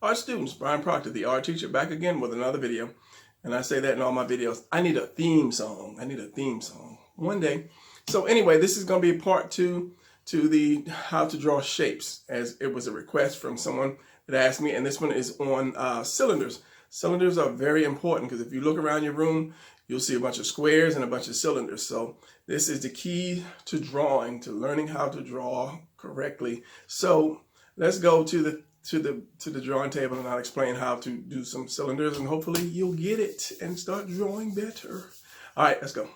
Art students, Brian Proctor, the art teacher, back again with another video. And I say that in all my videos. I need a theme song. I need a theme song one day. So anyway, this is going to be part 2 to the how to draw shapes, as it was a request from someone that asked me. And this one is on cylinders. Cylinders are very important because if you look around your room, you'll see a bunch of squares and a bunch of cylinders. So this is the key to drawing, to learning how to draw correctly. So let's go to the drawing table and I'll explain how to do some cylinders, and hopefully you'll get it and start drawing better. All right, let's go.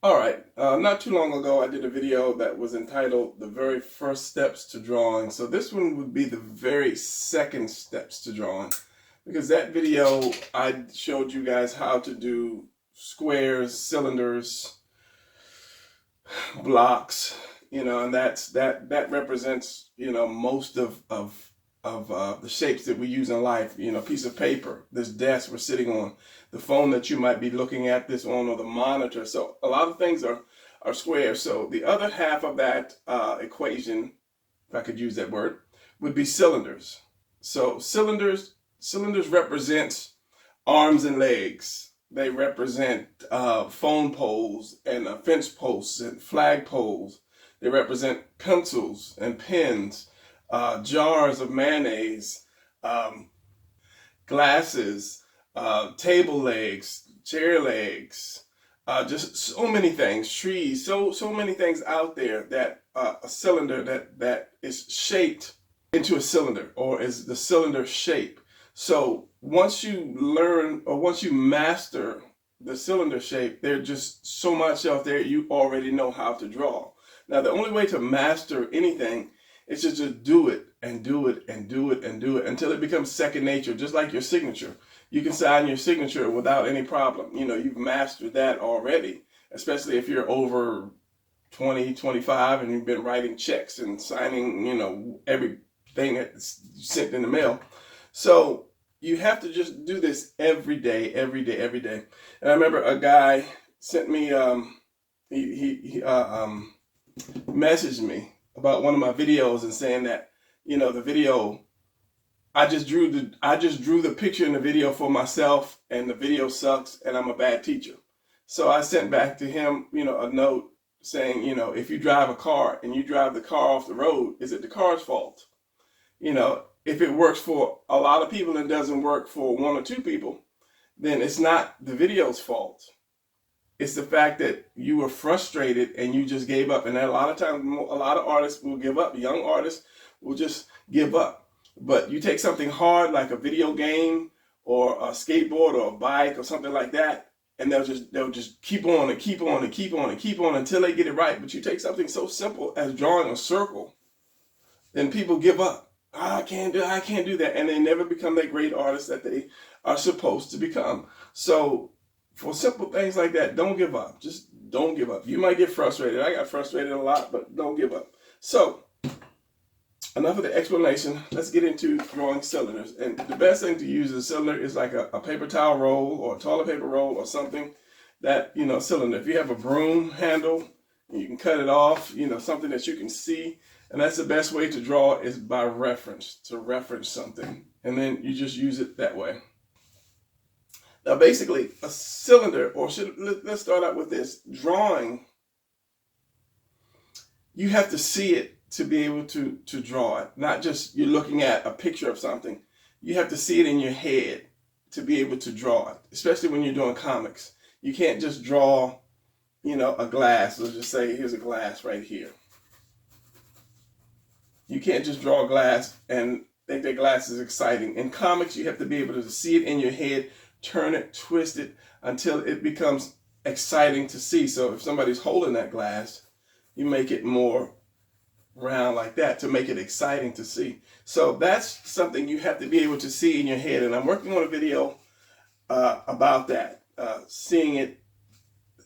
All right, not too long ago I did a video that was entitled The Very First Steps to Drawing. So this one would be the very second steps to drawing, because that video I showed you guys how to do squares, cylinders, blocks, and that represents, most of the shapes that we use in life. Piece of paper, this desk we're sitting on, the phone that you might be looking at this on, or the monitor. So a lot of things are squares. So the other half of that equation, if I could use that word, would be cylinders. So cylinders represent arms and legs. They represent phone poles and fence posts and flag poles. They represent pencils and pens, jars of mayonnaise, glasses, table legs, chair legs, just so many things, trees, so many things out there that a cylinder that is shaped into a cylinder, or is the cylinder shape. So once you learn, or once you master the cylinder shape, there's just so much out there you already know how to draw. Now the only way to master anything is to just do it and do it and do it and do it until it becomes second nature, just like your signature. You can sign your signature without any problem. You've mastered that already, especially if you're over 20, 25 and you've been writing checks and signing, everything that's sent in the mail. So you have to just do this every day, every day, every day. And I remember a guy sent me, he messaged me about one of my videos and saying that, the video, I just drew the picture in the video for myself, and the video sucks and I'm a bad teacher. So I sent back to him, a note saying, if you drive a car and you drive the car off the road, is it the car's fault? If it works for a lot of people and doesn't work for one or two people, then it's not the video's fault. It's the fact that you were frustrated and you just gave up. And a lot of times, a lot of artists will give up. Young artists will just give up. But you take something hard like a video game or a skateboard or a bike or something like that, and they'll just keep on and keep on and keep on and keep on until they get it right. But you take something so simple as drawing a circle, then people give up. I can't do that. And they never become that great artist that they are supposed to become. So for simple things like that, don't give up. Just don't give up. You might get frustrated. I got frustrated a lot, but don't give up. So enough of the explanation. Let's get into drawing cylinders. And the best thing to use as a cylinder is like a paper towel roll or a toilet paper roll or something that, cylinder. If you have a broom handle, you can cut it off, something that you can see. And that's the best way to draw, is by reference, to reference something. And then you just use it that way. Now basically, a cylinder, let's start out with this. Drawing, you have to see it to be able to draw it. Not just you're looking at a picture of something. You have to see it in your head to be able to draw it, especially when you're doing comics. You can't just draw, a glass. Let's just say here's a glass right here. You can't just draw a glass and think that glass is exciting. In comics, you have to be able to see it in your head, turn it, twist it until it becomes exciting to see. So if somebody's holding that glass, you make it more round like that to make it exciting to see. So that's something you have to be able to see in your head. And I'm working on a video about that, seeing it,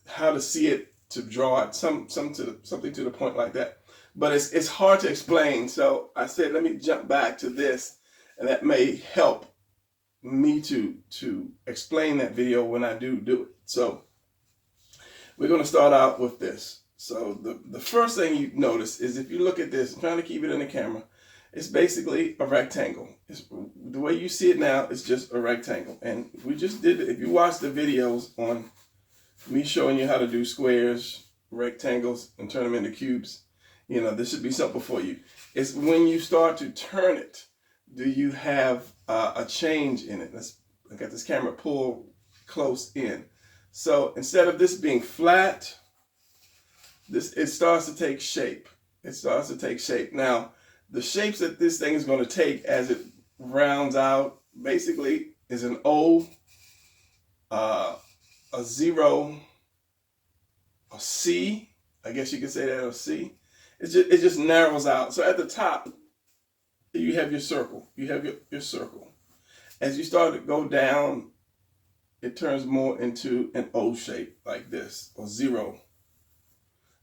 how to see it, to draw it, something to the point like that. But it's hard to explain, so I said let me jump back to this, and that may help me to explain that video when I do it. So we're going to start out with this. So the first thing you notice is, if you look at this, I'm trying to keep it in the camera, It's basically a rectangle. The way you see it now is just a rectangle. And we just did, if you watch the videos on me showing you how to do squares, rectangles, and turn them into cubes, you know, this should be simple for you. It's when you start to turn it, do you have a change in it? I got this camera pulled close in. So instead of this being flat, it starts to take shape. It starts to take shape. Now, the shapes that this thing is going to take as it rounds out, basically, is an O, a 0, a C. I guess you could say that, a C. It just narrows out. So at the top, you have your circle. You have your circle. As you start to go down, it turns more into an O shape like this, or 0.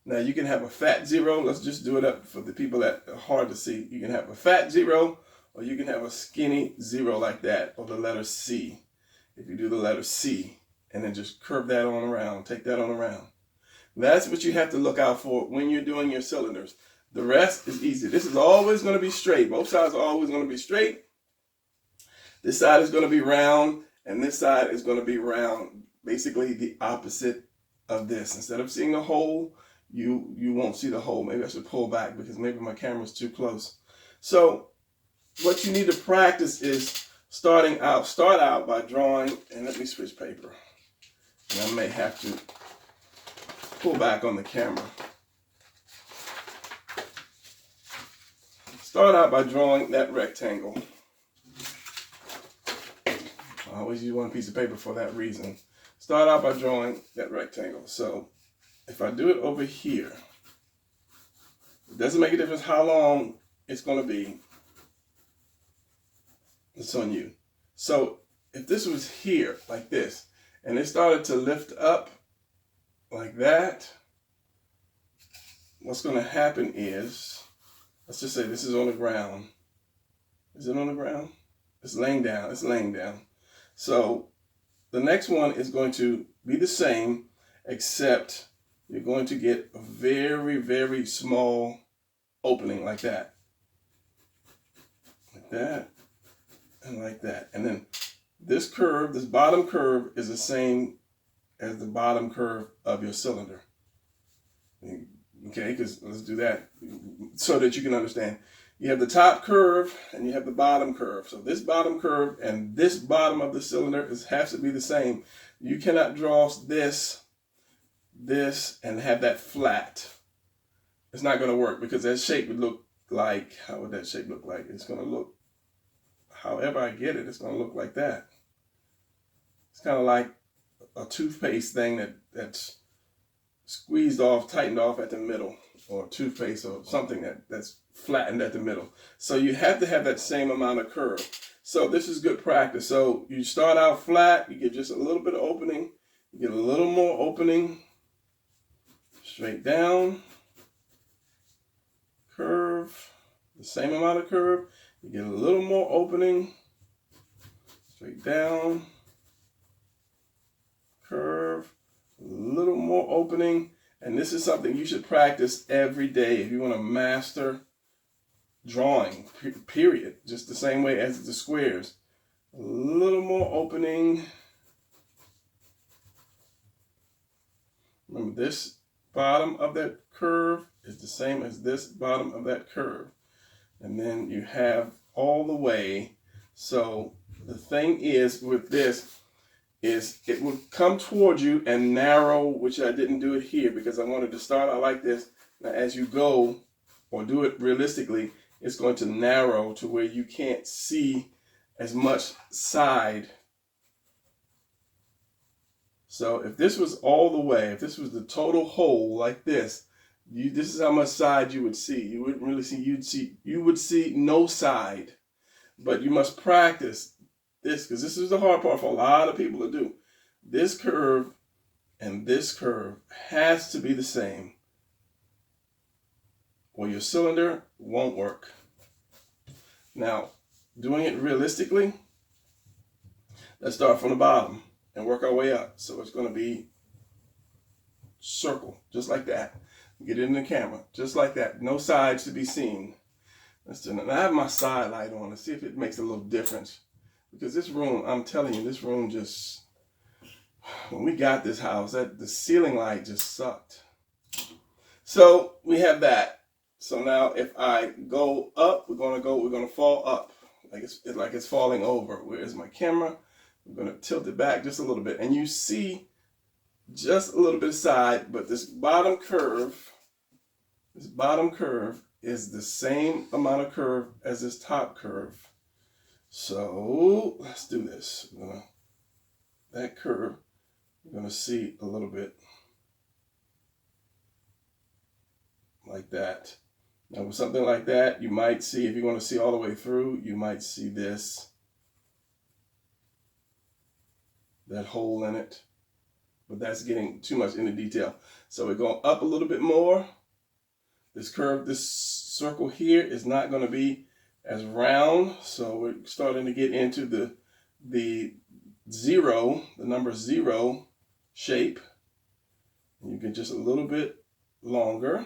Now you can have a fat 0. Let's just do it up for the people that are hard to see. You can have a fat 0, or you can have a skinny 0 like that, or the letter C. If you do the letter C, and then just curve that on around, take that on around. That's what you have to look out for when you're doing your cylinders. The rest is easy. This is always going to be straight. Both sides are always going to be straight. This side is going to be round, and this side is going to be round. Basically the opposite of this. Instead of seeing the hole, you won't see the hole. Maybe I should pull back because maybe my camera's too close. So what you need to practice is start out by drawing, and let me switch paper. And I may have to pull back on the camera. Start out by drawing that rectangle. I always use one piece of paper for that reason. Start out by drawing that rectangle. So if I do it over here, it doesn't make a difference how long it's going to be. It's on you. So if this was here, like this, and it started to lift up like that, what's going to happen is, let's just say this is on the ground. Is it on the ground? It's laying down. It's laying down. So the next one is going to be the same, except you're going to get a very, very small opening like that. Like that, and like that. And then this curve, this bottom curve, is the same as the bottom curve of your cylinder. Okay, because let's do that so that you can understand. You have the top curve and you have the bottom curve. So this bottom curve and this bottom of the cylinder has to be the same. You cannot draw this, and have that flat. It's not going to work because that shape would look like, how would that shape look like? It's going to look, however I get it, it's going to look like that. It's kind of like a toothpaste thing that's squeezed off, tightened off at the middle, or toothpaste or something that's flattened at the middle. So you have to have that same amount of curve. So this is good practice. So you start out flat, you get just a little bit of opening, you get a little more opening, straight down, curve, the same amount of curve, you get a little more opening, straight down, curve, a little more opening. And this is something you should practice every day if you want to master drawing, period. Just the same way as the squares. A little more opening. Remember, this bottom of that curve is the same as this bottom of that curve. And then you have all the way. So the thing is with this, is it will come towards you and narrow, which I didn't do it here because I wanted to start out like this. Now as you go, or do it realistically, it's going to narrow to where you can't see as much side. So if this was all the way, if this was the total hole like this, this is how much side you would see. You wouldn't really see, you would see no side. But you must practice this, because this is the hard part for a lot of people to do. This curve and this curve has to be the same, or your cylinder won't work. Now, doing it realistically, let's start from the bottom and work our way up. So it's going to be circle, just like that. Get it in the camera, just like that. No sides to be seen. Let's do it. And I have my side light on to see if it makes a little difference. Because this room, I'm telling you, this room just, when we got this house, the ceiling light just sucked. So we have that. So now if I go up, we're gonna fall up. Like it's falling over. Where's my camera? I'm gonna tilt it back just a little bit. And you see just a little bit of side, but this bottom curve is the same amount of curve as this top curve. So let's do this. That curve, we're gonna see a little bit like that. Now with something like that, you might see, if you want to see all the way through, you might see this, that hole in it, but that's getting too much into detail. So we're going up a little bit more. This curve, this circle here is not going to be as round, so we're starting to get into the zero, the number 0 shape. You get just a little bit longer.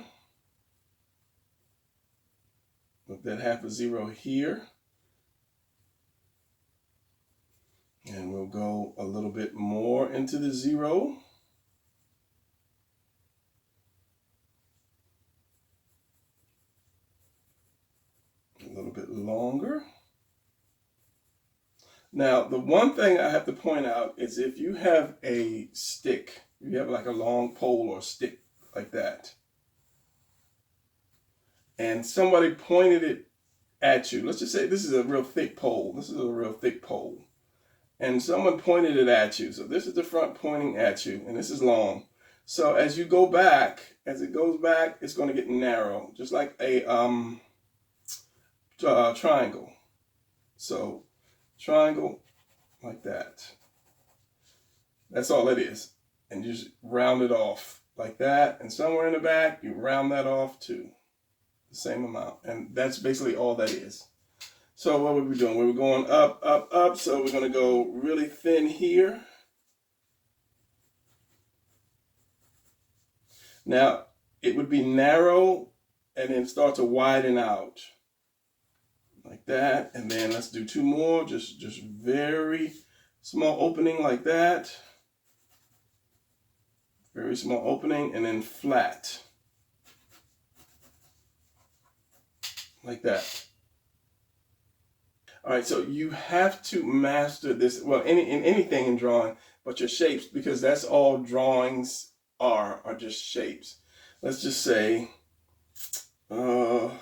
Put that half a 0 here. And we'll go a little bit more into the 0. A little bit longer. Now, the one thing I have to point out is if you have a stick, if you have like a long pole or stick like that, and somebody pointed it at you, let's just say this is a real thick pole. This is a real thick pole. And someone pointed it at you. So this is the front pointing at you, and this is long. So as you go back, as it goes back, it's going to get narrow, just like a triangle. So triangle like that. That's all it is. And you just round it off like that. And somewhere in the back, you round that off too. The same amount. And that's basically all that is. So what were we doing? We were going up, up, up. So we're going to go really thin here. Now, it would be narrow and then start to widen out. Like that. And then let's do 2 more. Just very small opening like that. Very small opening and then flat. Like that. All right, so you have to master this, well, anything in drawing, but your shapes, because that's all drawings are just shapes. Let's just say, let's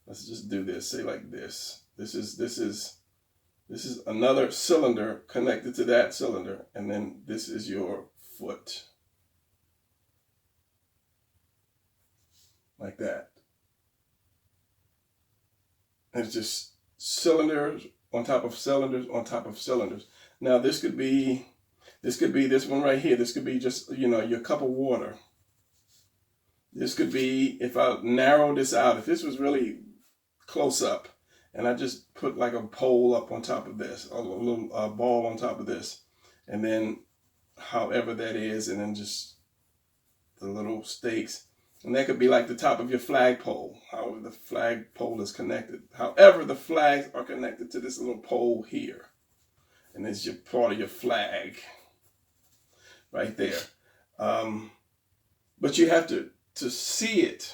just do this, say like this. This is another cylinder connected to that cylinder, and then this is your foot. Like that. And it's just cylinders on top of cylinders on top of cylinders. Now this could be this one right here. This could be just, you know, your cup of water. This could be, if I narrow this out, if this was really close up, and I just put like a pole up on top of this, a little ball on top of this, and then however that is, and then just the little stakes. And that could be like the top of your flagpole, however the flagpole is connected. However, the flags are connected to this little pole here. And it's your part of your flag right there. But you have to see it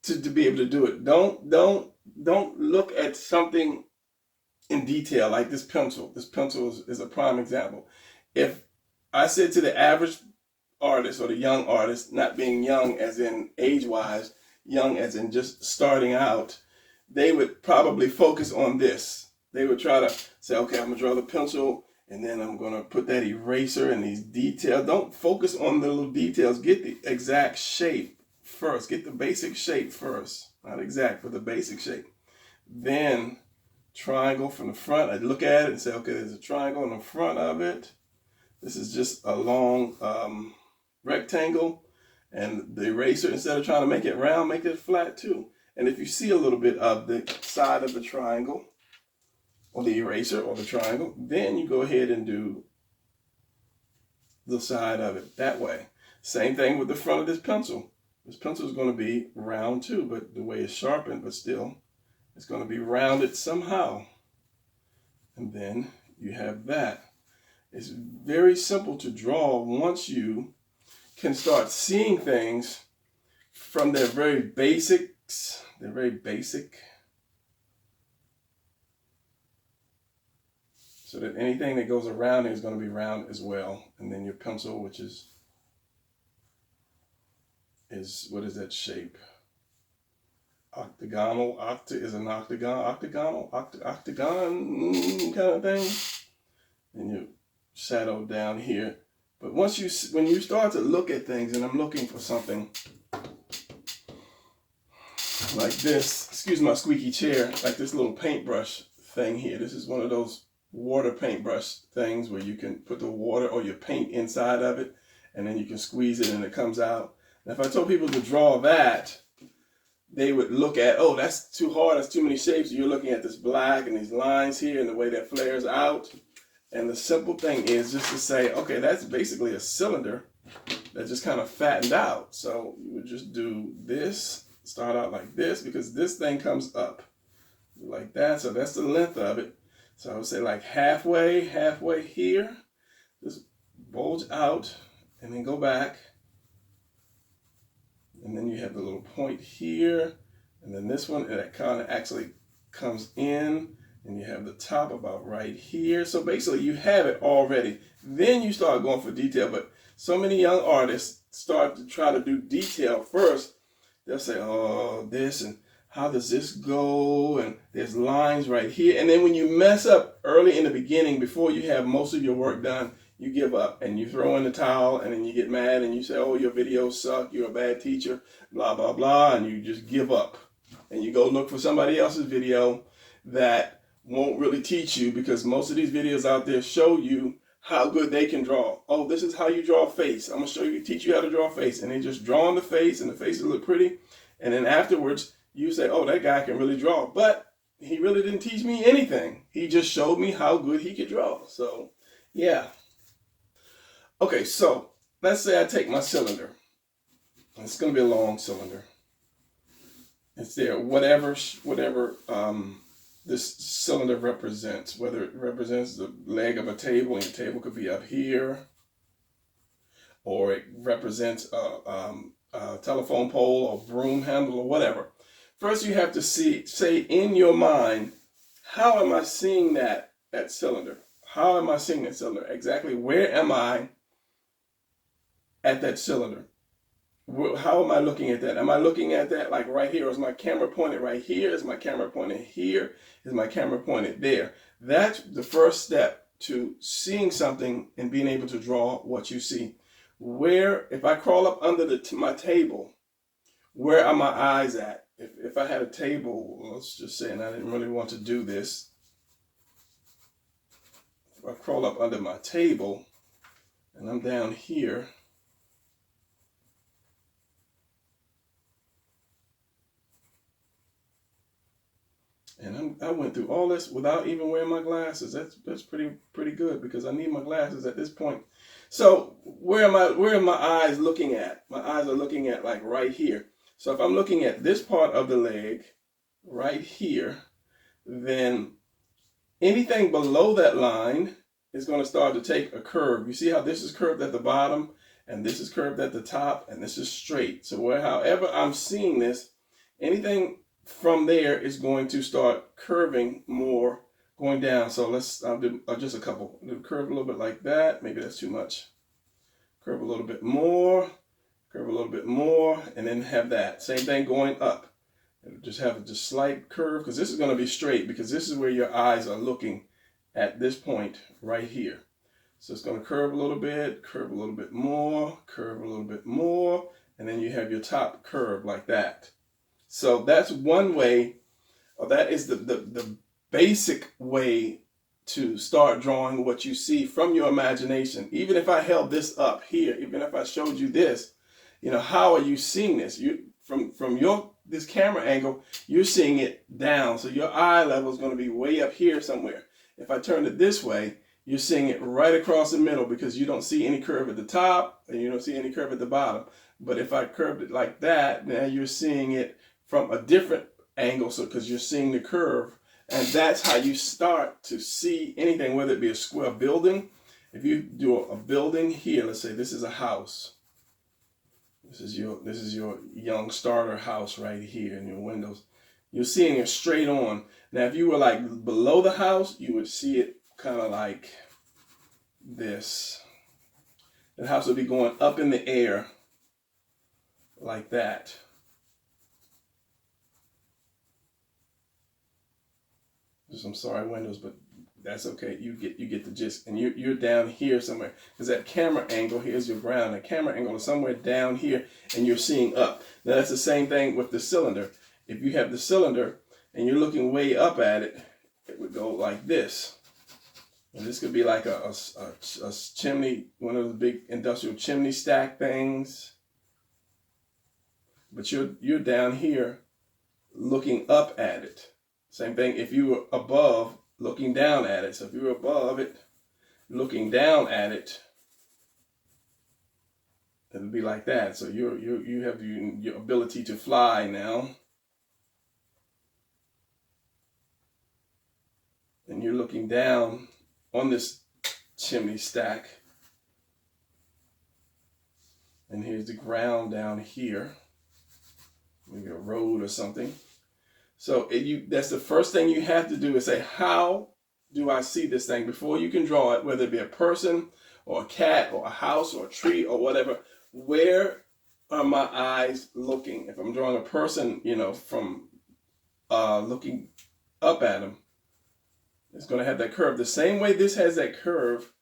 to be able to do it. Don't look at something in detail like this pencil. This pencil is a prime example. If I said to the average artist or the young artist, not being young as in age-wise, young as in just starting out, they would probably focus on this. They would try to say, okay, I'm going to draw the pencil, and then I'm going to put that eraser and these details. Don't focus on the little details. Get the exact shape first. Get the basic shape first. Not exact, but the basic shape. Then triangle from the front. I'd look at it and say, okay, there's a triangle in the front of it. This is just a long rectangle, and the eraser, instead of trying to make it round, make it flat too. And if you see a little bit of the side of the triangle or the eraser or the triangle, then you go ahead and do the side of it that way. Same thing with the front of this pencil. This pencil is going to be round too, but the way it's sharpened, but still, it's going to be rounded somehow. And then you have that. It's very simple to draw once you can start seeing things from their very basics. They're very basic. So that anything that goes around it is going to be round as well. And then your pencil, which is what is that shape? Octagonal. Is an octagon. Octagon kind of thing. And your shadow down here. But when you start to look at things, and I'm looking for something like this, excuse my squeaky chair, like this little paintbrush thing here. This is one of those water paintbrush things where you can put the water or your paint inside of it, and then you can squeeze it and it comes out. And if I told people to draw that, they would look at, oh, that's too hard, that's too many shapes. You're looking at this black and these lines here and the way that flares out. And the simple thing is just to say, okay, that's basically a cylinder that just kind of fattened out. So you would just do this, start out like this, because this thing comes up like that. So that's the length of it. So I would say like halfway here, just bulge out and then go back. And then you have the little point here. And then this one, that kind of actually comes in. And you have the top about right here. So basically you have it already. Then you start going for detail. But so many young artists start to try to do detail first. They'll say, oh, this and how does this go? And there's lines right here. And then when you mess up early in the beginning, before you have most of your work done, you give up and you throw in the towel, and then you get mad and you say, oh, your videos suck. You're a bad teacher, blah, blah, blah. And you just give up. And you go look for somebody else's video that won't really teach you, because most of these videos out there show you how good they can draw. Oh, this is how you draw a face. I'm gonna teach you how to draw a face. And they just draw on the face, and the faces look pretty. And then afterwards you say, oh, that guy can really draw. But he really didn't teach me anything. He just showed me how good he could draw. So yeah. Okay, so let's say I take my cylinder. It's gonna be a long cylinder. It's there, whatever this cylinder represents, whether it represents the leg of a table, and your table could be up here, or it represents a telephone pole or broom handle or whatever. First, you have to say in your mind, how am I seeing that cylinder? How am I seeing that cylinder? Exactly where am I at that cylinder? How am I looking at that? Am I looking at that like right here? Or is my camera pointed right here? Is my camera pointed here? Is my camera pointed there? That's the first step to seeing something and being able to draw what you see. Where, if I crawl up under my table, where are my eyes at? If I had a table, let's just say, and I didn't really want to do this. If I crawl up under my table and I'm down here, and I went through all this without even wearing my glasses. That's pretty good, because I need my glasses at this point. So where are my eyes looking at? My eyes are looking at like right here. So if I'm looking at this part of the leg right here, then anything below that line is going to start to take a curve. You see how this is curved at the bottom, and this is curved at the top, and this is straight. So however I'm seeing this, anything from there is going to start curving more, going down. So I'll do just a couple. Curve a little bit like that. Maybe that's too much. Curve a little bit more, curve a little bit more, and then have that. Same thing going up. Just have a slight curve, because this is going to be straight, because this is where your eyes are looking at this point right here. So it's going to curve a little bit more, curve a little bit more, and then you have your top curve like that. So that's one way, or that is the basic way to start drawing what you see from your imagination. Even if I held this up here, even if I showed you this, how are you seeing this? From this camera angle, you're seeing it down. So your eye level is going to be way up here somewhere. If I turn it this way, you're seeing it right across the middle, because you don't see any curve at the top and you don't see any curve at the bottom. But if I curved it like that, now you're seeing it from a different angle, so because you're seeing the curve, and that's how you start to see anything, whether it be a square building. If you do a building here, let's say this is a house. This is your young starter house right here in your windows. You're seeing it straight on. Now, if you were like below the house, you would see it kind of like this. The house would be going up in the air like that. I'm sorry, windows, but that's okay. You get the gist. And you're down here somewhere. Because that camera angle, here's your ground. The camera angle is somewhere down here, and you're seeing up. Now, that's the same thing with the cylinder. If you have the cylinder, and you're looking way up at it, it would go like this. And this could be like a chimney, one of the big industrial chimney stack things. But you're down here looking up at it. Same thing if you were above, looking down at it. So if you were above it, looking down at it, it would be like that. So you have your ability to fly now. And you're looking down on this chimney stack. And here's the ground down here. Maybe a road or something. So that's the first thing you have to do is say, how do I see this thing? Before you can draw it, whether it be a person or a cat or a house or a tree or whatever, where are my eyes looking? If I'm drawing a person, from looking up at him, it's going to have that curve. The same way this has that curve,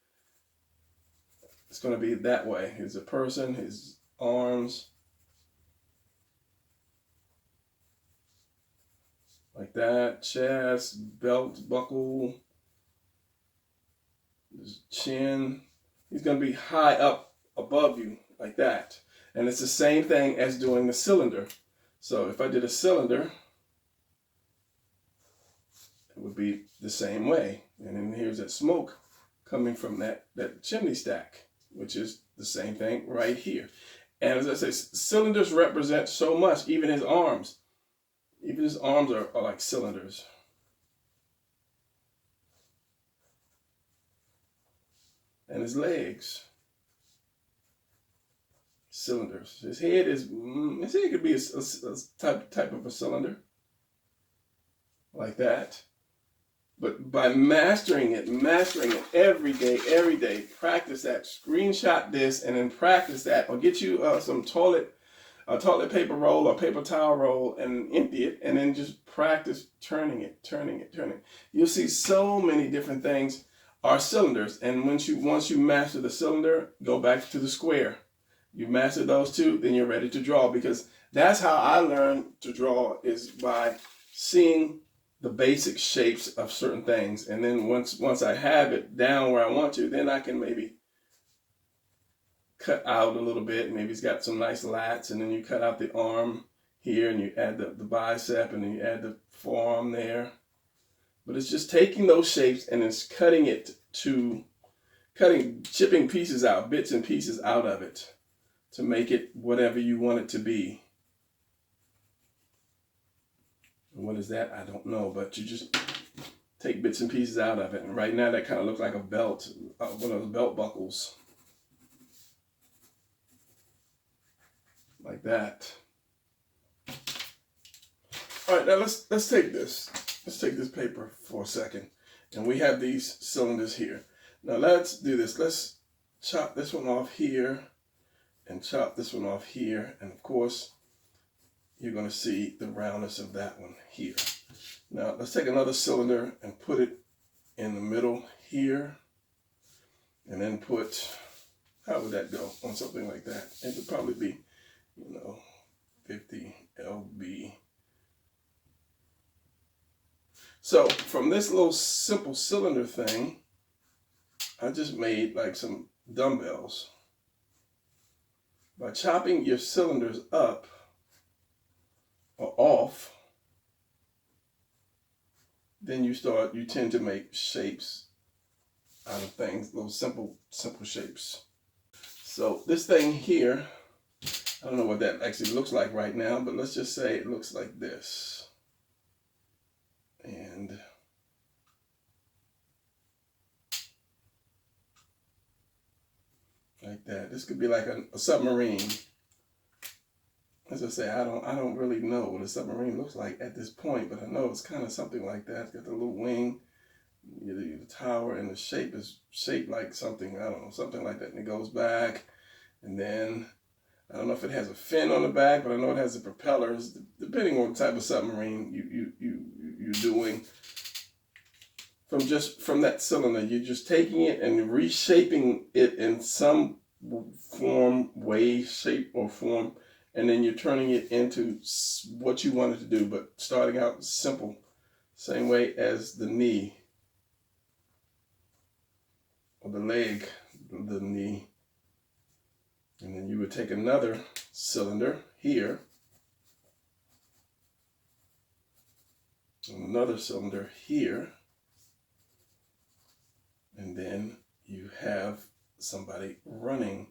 it's going to be that way. Here's a person, his arms, like that, chest, belt, buckle, his chin. He's going to be high up above you, like that. And it's the same thing as doing the cylinder. So if I did a cylinder, it would be the same way. And then here's that smoke coming from that chimney stack, which is the same thing right here. And as I say, cylinders represent so much, even his arms. Even his arms are like cylinders. And his legs, cylinders. His head could be a type of a cylinder, like that. But by mastering it every day, practice that. Screenshot this and then practice that, or get you some toilet paper roll or paper towel roll and empty it, and then just practice turning it. You'll see so many different things are cylinders, and once you master the cylinder, go back to the square. You master those two, then you're ready to draw, because that's how I learned to draw, is by seeing the basic shapes of certain things, and then once I have it down where I want to, then I can maybe cut out a little bit. Maybe it's got some nice lats, and then you cut out the arm here, and you add the bicep, and then you add the forearm there. But it's just taking those shapes and it's chipping pieces out, bits and pieces out of it, to make it whatever you want it to be. And what is that? I don't know, but you just take bits and pieces out of it. And right now that kind of looks like a belt, one of those belt buckles. Like that. All right, now let's take this. Let's take this paper for a second. And we have these cylinders here. Now let's do this. Let's chop this one off here and chop this one off here. And of course, you're going to see the roundness of that one here. Now let's take another cylinder and put it in the middle here. And then how would that go on something like that? It would probably be 50 lb. So from this little simple cylinder thing, I just made like some dumbbells. By chopping your cylinders up or off, then you tend to make shapes out of things, little simple shapes. So this thing here I don't know what that actually looks like right now, but let's just say it looks like this. And like that. This could be like a submarine. As I say, I don't really know what a submarine looks like at this point, but I know it's kind of something like that. It's got the little wing, the tower, and the shape is shaped like something, I don't know, something like that. And it goes back, and then I don't know if it has a fin on the back, but I know it has the propellers. Depending on the type of submarine you're doing, from that cylinder, you're just taking it and reshaping it in some form, way, shape, or form, and then you're turning it into what you want it to do. But starting out simple, same way as the knee or the leg, the knee. And then you would take another cylinder here, and another cylinder here, and then you have somebody running.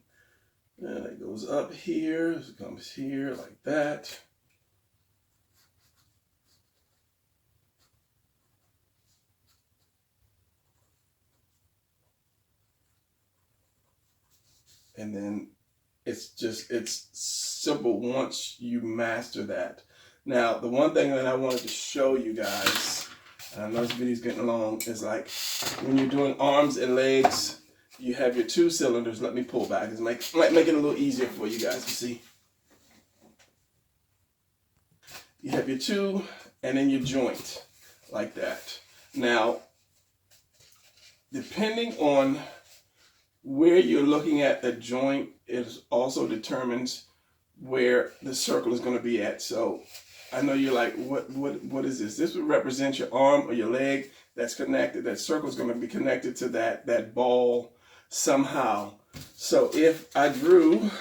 And it goes up here, it comes here like that. And then it's simple once you master that. Now, the one thing that I wanted to show you guys, and I know this video's getting long, is like when you're doing arms and legs, you have your 2 cylinders. Let me pull back. It might make it a little easier for you guys to see. You have your 2 and then your joint like that. Now, depending on where you're looking at the joint, it also determines where the circle is going to be at. So I know you're like, what is this? This would represent your arm or your leg that's connected. That circle is going to be connected to that ball somehow. So if I drew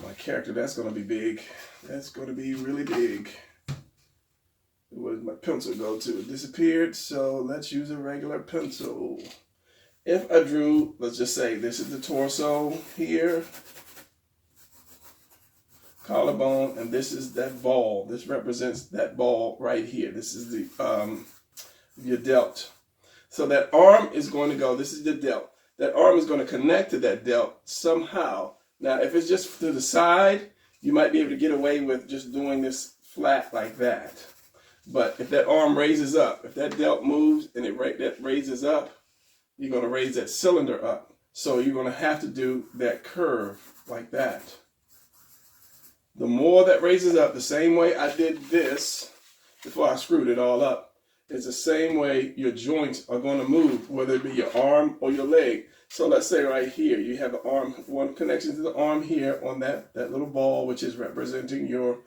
my character, that's going to be big. That's going to be really big. Where did my pencil go to? It disappeared, so let's use a regular pencil. If I drew, let's just say this is the torso here, collarbone, and this is that ball. This represents that ball right here. This is the your delt. So that arm is going to go, this is the delt. That arm is going to connect to that delt somehow. Now, if it's just to the side, you might be able to get away with just doing this flat like that. But if that arm raises up, if that delt moves and that raises up, you're going to raise that cylinder up. So you're going to have to do that curve like that. The more that raises up, the same way I did this before I screwed it all up, it's the same way your joints are going to move, whether it be your arm or your leg. So let's say right here, you have an arm, one connection to the arm here on that little ball, which is representing your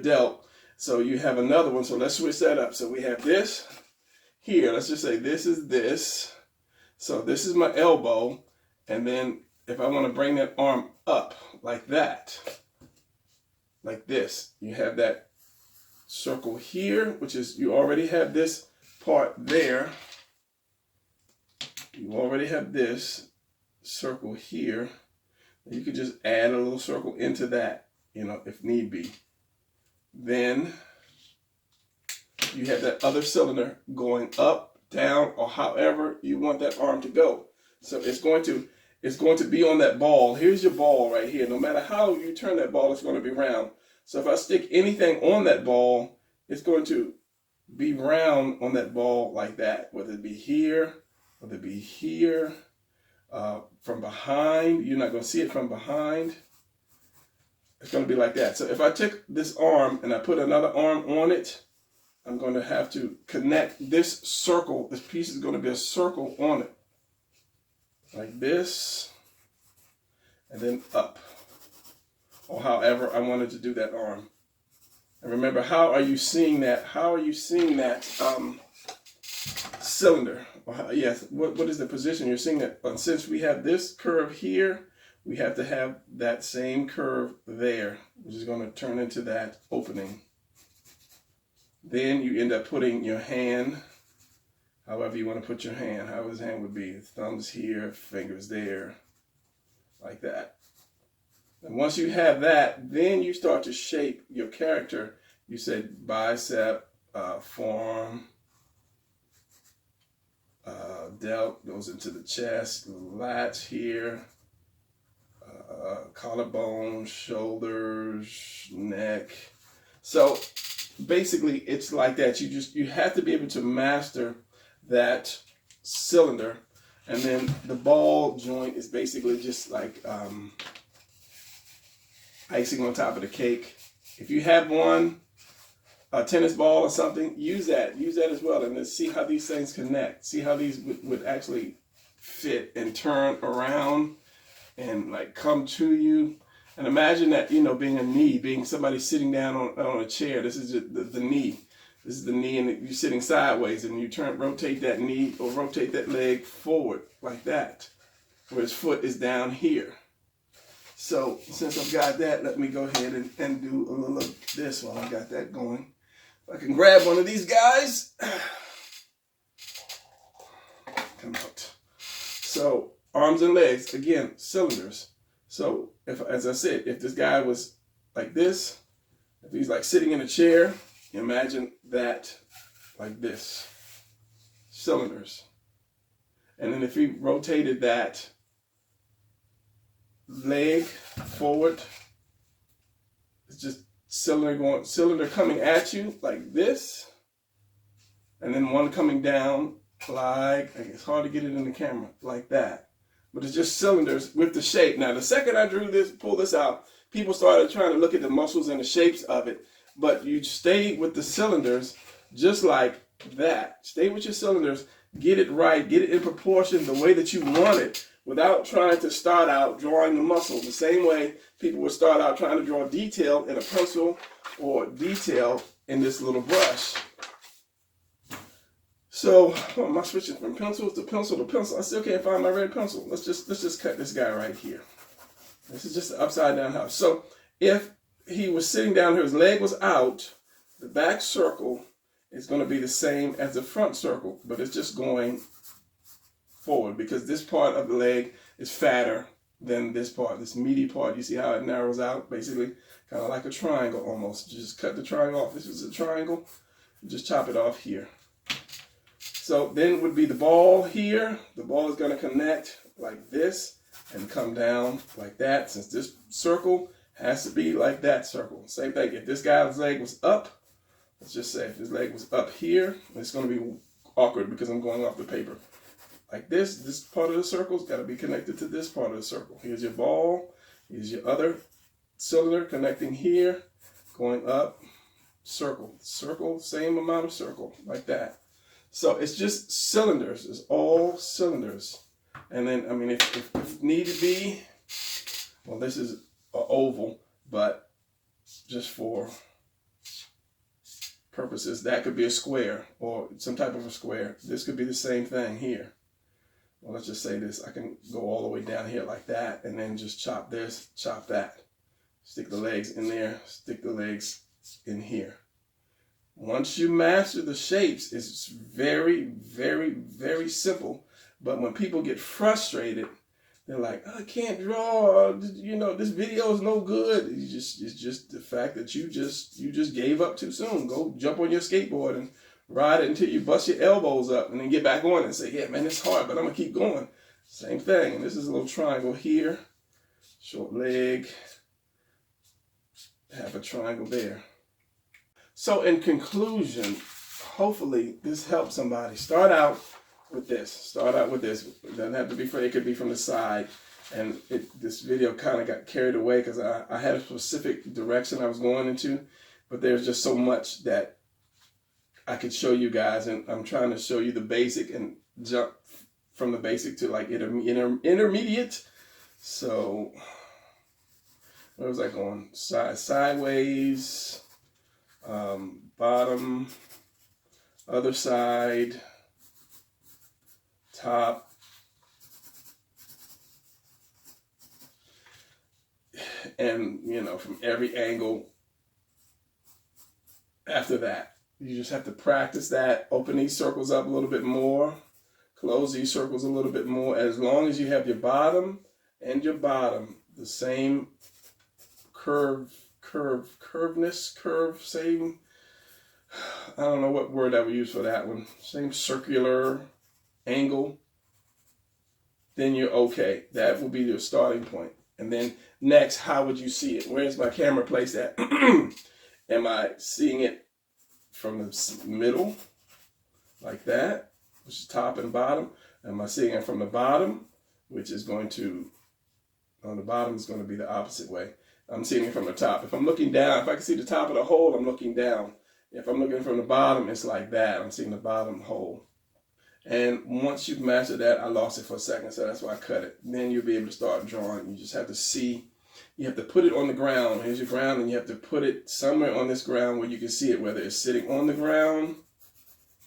delt. So you have another one. So let's switch that up. So we have this here. Let's just say this is this. So this is my elbow. And then if I want to bring that arm up like that, like this, you have that circle here, which is, you already have this part there. You already have this circle here. You could just add a little circle into that, if need be. Then you have that other cylinder going up, down, or however you want that arm to go. So it's going to be on that ball. Here's your ball right here. No matter how you turn that ball, it's going to be round. So if I stick anything on that ball, it's going to be round on that ball like that, whether it be here, whether it be here, from behind. You're not going to see it from behind. It's going to be like that. So if I took this arm and I put another arm on it, I'm going to have to connect this circle. This piece is going to be a circle on it. Like this. And then up. Or however I wanted to do that arm. And remember, how are you seeing that? How are you seeing that cylinder? Yes, what is the position? You're seeing that. But since we have this curve here, we have to have that same curve there, which is going to turn into that opening. Then you end up putting your hand, however you want to put your hand, however his hand would be. Thumbs here, fingers there, like that. And once you have that, then you start to shape your character. You said bicep, forearm, delt goes into the chest, lats here, collarbone, shoulders, neck. So basically it's like that. You have to be able to master that cylinder. And then the ball joint is basically just like icing on top of the cake. If you have one, a tennis ball or something, use that as well, and then see how these things connect. See how these would actually fit and turn around and like come to you. And imagine that, you know, being a knee, being somebody sitting down on a chair. This is the knee. This is the knee, and you're sitting sideways, and you rotate that knee or rotate that leg forward like that, where his foot is down here. So since I've got that, let me go ahead and do a little of this while I got that going. If I can grab one of these guys. Come out. So arms and legs, again, cylinders. So if, as I said, if this guy was like this, if he's like sitting in a chair, imagine that like this, cylinders. And then if he rotated that leg forward, it's just cylinder coming at you like this, and then one coming down like, it's hard to get it in the camera, like that. But it's just cylinders with the shape. Now, the second I pulled this out, people started trying to look at the muscles and the shapes of it, but you stay with the cylinders just like that. Stay with your cylinders, get it right, get it in proportion the way that you want it, without trying to start out drawing the muscle the same way people would start out trying to draw detail in a pencil or detail in this little brush. So, am I switching from pencil to pencil to pencil? I still can't find my red pencil. Let's just cut this guy right here. This is just the upside down house. So, if he was sitting down here, his leg was out, the back circle is going to be the same as the front circle, but it's just going forward because this part of the leg is fatter than this part, this meaty part. You see how it narrows out, basically, kind of like a triangle almost. Just cut the triangle off. This is a triangle. Just chop it off here. So then would be the ball here. The ball is going to connect like this and come down like that, since this circle has to be like that circle. Same thing. If this guy's leg was up, let's just say if his leg was up here, it's going to be awkward because I'm going off the paper. Like this part of the circle's got to be connected to this part of the circle. Here's your ball. Here's your other cylinder connecting here, going up, circle, same amount of circle, like that. So it's just cylinders. It's all cylinders. And then, I mean, if need to be, well, this is an oval, but just for purposes, that could be a square or some type of a square. This could be the same thing here. Well, let's just say this. I can go all the way down here like that, and then just chop this, chop that. Stick the legs in there, stick the legs in here. Once you master the shapes, it's very, very, very simple. But when people get frustrated, they're like, I can't draw, you know, this video is no good. It's just the fact that you just gave up too soon. Go jump on your skateboard and ride it until you bust your elbows up, and then get back on and say, yeah, man, it's hard, but I'm going to keep going. Same thing. And this is a little triangle here. Short leg. Have a triangle there. So in conclusion, hopefully this helps somebody. Start out with this. Start out with this. It doesn't have to be it could be from the side. And this video kind of got carried away because I had a specific direction I was going into, but there's just so much that I could show you guys, and I'm trying to show you the basic and jump from the basic to like intermediate. So where was I going? Sideways, bottom, other side, top, and you know, from every angle after that. You just have to practice that. Open these circles up a little bit more. Close these circles a little bit more. As long as you have your bottom and your bottom the same same, I don't know what word I would use for that one. Same circular angle, then you're okay. That will be your starting point. And then next, how would you see it? Where's my camera placed at? Am I seeing it from the middle, like that, which is top and bottom? Am I seeing it from the bottom, which is going to, on the bottom is going to be the opposite way. I'm seeing it from the top. If I'm looking down, if I can see the top of the hole, I'm looking down. If I'm looking from the bottom, it's like that. I'm seeing the bottom hole. And once you've mastered that, I lost it for a second, so that's why I cut it. Then you'll be able to start drawing. You just have to see. You have to put it on the ground. Here's your ground, and you have to put it somewhere on this ground where you can see it, whether it's sitting on the ground,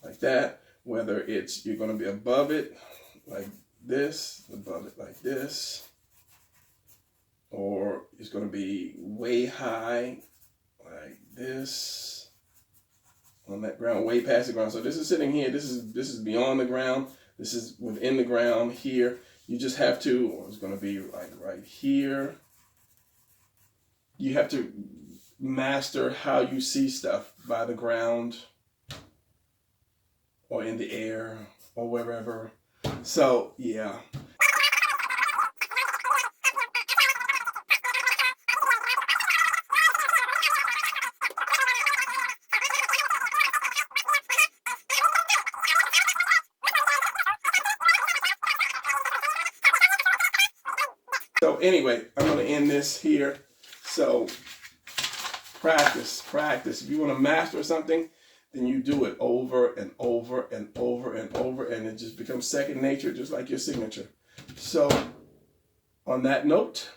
like that, whether it's you're going to be above it, like this, above it like this, or it's going to be way high, like this, on that ground, way past the ground. So this is sitting here. This is beyond the ground. This is within the ground here. You just have to, or it's going to be like right here. You have to master how you see stuff by the ground or in the air or wherever. So yeah. So anyway, I'm going to end this here. So practice. If you want to master something, then you do it over and over and over and over, and it just becomes second nature, just like your signature. So on that note,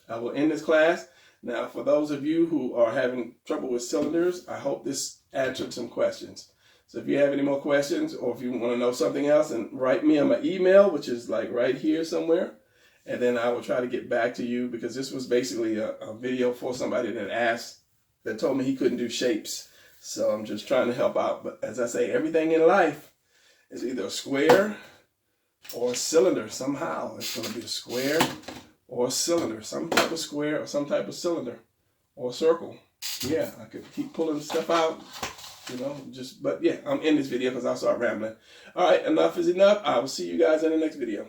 I will end this class. Now, for those of you who are having trouble with cylinders, I hope this answered some questions. So if you have any more questions, or if you want to know something else, and write me on my email, which is like right here somewhere. And then I will try to get back to you, because this was basically a video for somebody that told me he couldn't do shapes. So I'm just trying to help out. But as I say, everything in life is either a square or a cylinder somehow. It's going to be a square or a cylinder, some type of square or some type of cylinder or circle. Yeah, I could keep pulling stuff out, but yeah, I'm in this video because I'll start rambling. All right, enough is enough. I will see you guys in the next video.